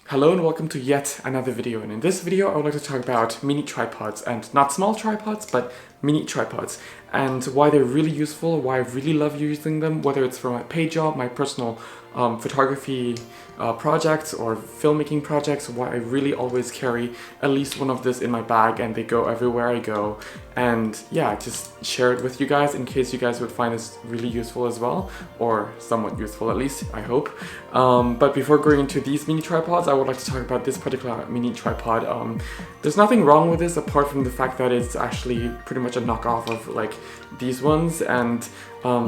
Hello and welcome to yet another video, and in this video I would like to talk about mini tripods, and not small tripods but mini tripods, and why they're really useful, why I really love using them, whether it's for my paid job, my personal photography projects or filmmaking projects, why I really always carry at least one of this in my bag and they go everywhere I go. And yeah, just share it with you guys in case you guys would find this really useful as well, or somewhat useful at least, I hope. But before going into these mini tripods, I would like to talk about this particular mini tripod. There's nothing wrong with this apart from the fact that it's actually pretty much a knockoff of like these ones, and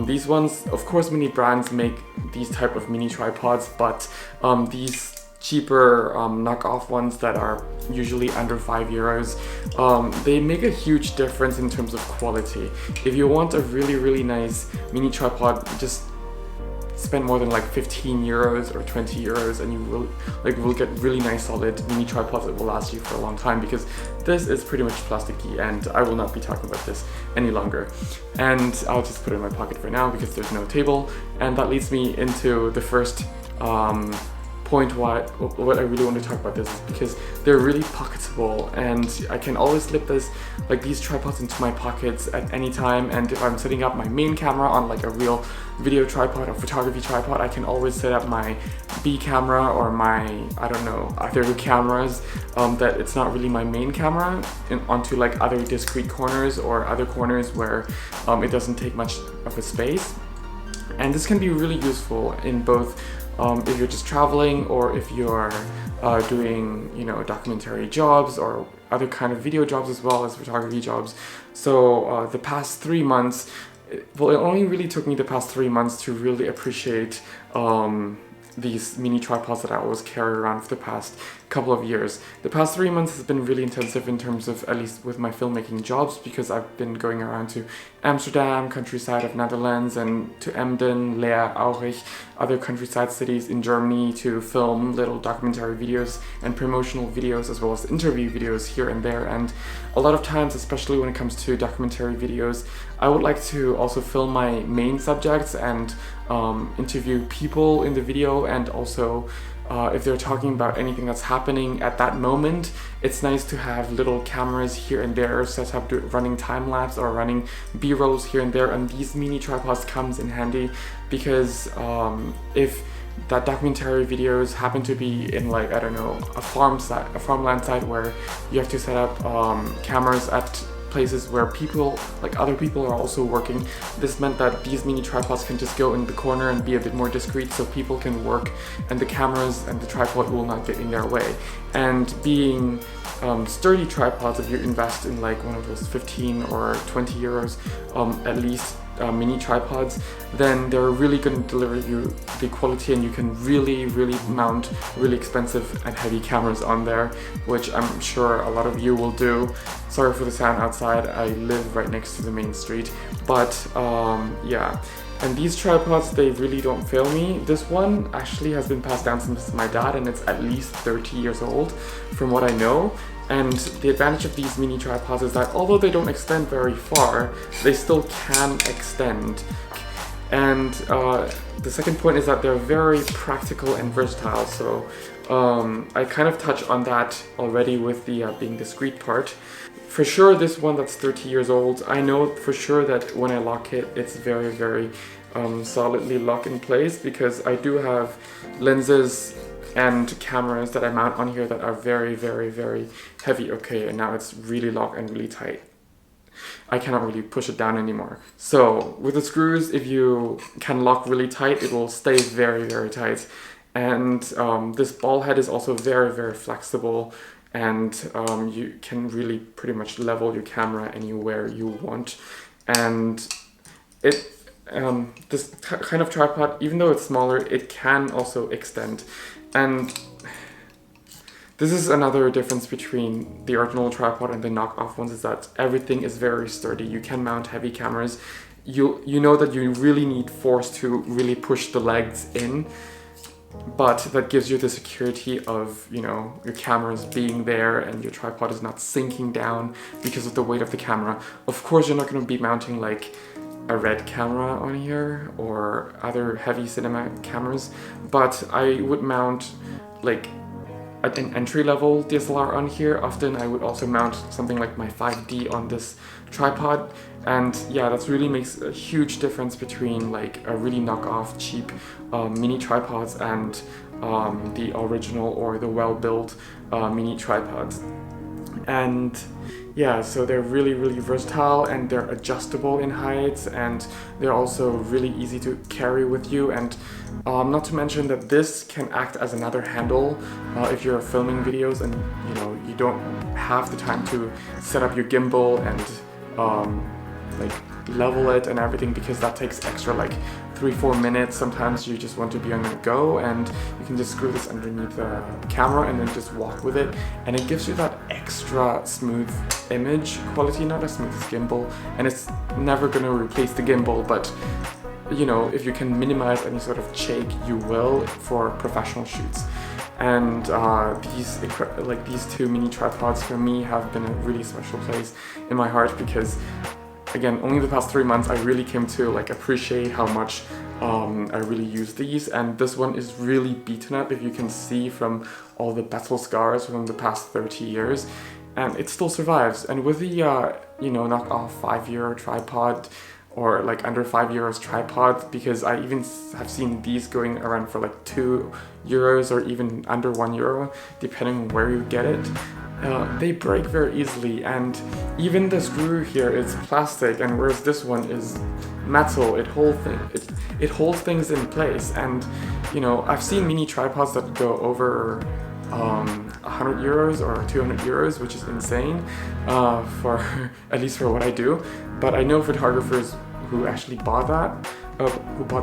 these ones, of course many brands make these type of mini tripods, but these cheaper knockoff ones that are usually under €5, they make a huge difference in terms of quality. If you want a really nice mini tripod, just spend more than like €15 or €20 and you will get really nice solid mini tripods that will last you for a long time, because this is pretty much plasticky and I will not be talking about this any longer. And I'll just put it in my pocket for now because there's no table, and that leads me into the first point what I really want to talk about this is because they're really pocketable, and I can always slip these tripods into my pockets at any time. And if I'm setting up my main camera on like a real video tripod or photography tripod, I can always set up my B camera or my, I don't know, other cameras that it's not really my main camera onto like other discrete corners or other corners where it doesn't take much of a space. And this can be really useful in both if you're just traveling, or if you're doing, documentary jobs or other kind of video jobs as well as photography jobs. So the past 3 months, well, it only really took me the past 3 months to really appreciate these mini tripods that I always carry around for the past couple of years. The past 3 months has been really intensive in terms of, at least with my filmmaking jobs, because I've been going around to Amsterdam, countryside of Netherlands, and to Emden, Leer, Aurich, other countryside cities in Germany to film little documentary videos and promotional videos as well as interview videos here and there. And a lot of times, especially when it comes to documentary videos, I would like to also film my main subjects and interview people in the video, and also if they're talking about anything that's happening at that moment, it's nice to have little cameras here and there set up running time-lapse or running B-rolls here and there, and these mini tripods comes in handy because if that documentary videos happen to be in, like, I don't know, a farmland site where you have to set up cameras at places where other people are also working. This meant that these mini tripods can just go in the corner and be a bit more discreet so people can work and the cameras and the tripod will not get in their way. And being sturdy tripods, if you invest in like one of those 15 or 20 euros at least mini tripods, then they're really going to deliver you the quality, and you can really mount really expensive and heavy cameras on there, which I'm sure a lot of you will do. Sorry for the sound outside, I live right next to the main street, but yeah. And these tripods, they really don't fail me. This one actually has been passed down since my dad, and it's at least 30 years old from what I know. And the advantage of these mini tripods is that although they don't extend very far, they still can extend. And the second point is that they're very practical and versatile. So I kind of touched on that already with the being discreet part. For sure, this one that's 30 years old, I know for sure that when I lock it, it's very solidly locked in place, because I do have lenses and cameras that I mount on here that are very heavy. Okay, and now it's really locked and really tight. I cannot really push it down anymore. So with the screws, if you can lock really tight, it will stay very tight. And this ball head is also very flexible, and you can really pretty much level your camera anywhere you want. And this kind of tripod, even though it's smaller, it can also extend. And this is another difference between the original tripod and the knockoff ones, is that everything is very sturdy. You can mount heavy cameras. You know that you really need force to really push the legs in, but that gives you the security of, your cameras being there and your tripod is not sinking down because of the weight of the camera. Of course, you're not going to be mounting like a Red camera on here or other heavy cinema cameras, but I would mount like an entry-level DSLR on here. Often I would also mount something like my 5D on this tripod, and yeah, that really makes a huge difference between like a really knockoff cheap mini tripods and the original or the well-built mini tripods. And yeah, so they're really versatile, and they're adjustable in heights, and they're also really easy to carry with you. And not to mention that this can act as another handle if you're filming videos and you don't have the time to set up your gimbal and like level it and everything, because that takes extra like 3-4 minutes. Sometimes you just want to be on the go, and you can just screw this underneath the camera and then just walk with it, and it gives you that extra smooth image quality, not as smooth as gimbal, and it's never gonna replace the gimbal, but if you can minimize any sort of shake, you will for professional shoots. And these two mini tripods for me have been a really special place in my heart, because again, only the past 3 months I really came to like appreciate how much I really use these, and this one is really beaten up, if you can see from all the battle scars from the past 30 years, and it still survives. And with the knockoff 5-euro tripod, or like under 5 euros tripod, because I even have seen these going around for like 2 euros or even under 1 euro, depending on where you get it. They break very easily, and even the screw here is plastic, and whereas this one is metal, it holds things in place. And I've seen mini tripods that go over 100 euros or 200 euros, which is insane for at least for what I do. But I know photographers who actually bought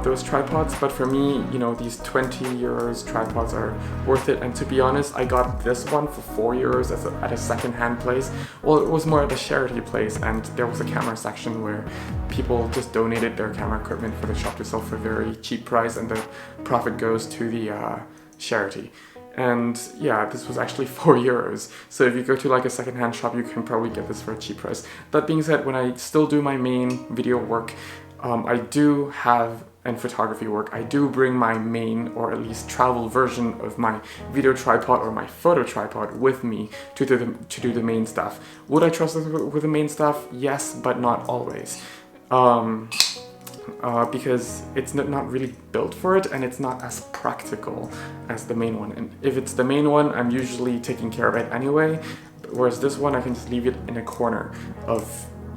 those tripods. But for me, these 20 euros tripods are worth it. And to be honest, I got this one for 4 euros at a second-hand place. Well, it was more at a charity place, and there was a camera section where people just donated their camera equipment for the shop to sell for a very cheap price, and the profit goes to the charity. And yeah, this was actually 4 euros. So if you go to like a secondhand shop, you can probably get this for a cheap price. That being said, when I still do my main video work, and photography work, I do bring my main, or at least travel version of my video tripod or my photo tripod with me to do the main stuff. Would I trust it with the main stuff? Yes, but not always. Because it's not really built for it, and it's not as practical as the main one. And if it's the main one, I'm usually taking care of it anyway, whereas this one I can just leave it in a corner of,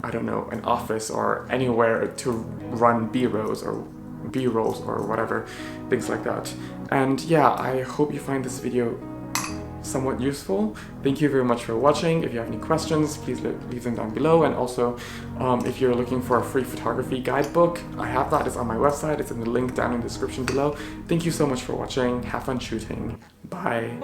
I don't know, an office or anywhere to run B-rolls or whatever, things like that. And yeah, I hope you find this video somewhat useful. Thank you very much for watching. If you have any questions, please leave them down below. And also, if you're looking for a free photography guidebook, I have that. It's on my website. It's in the link down in the description below. Thank you so much for watching. Have fun shooting. Bye.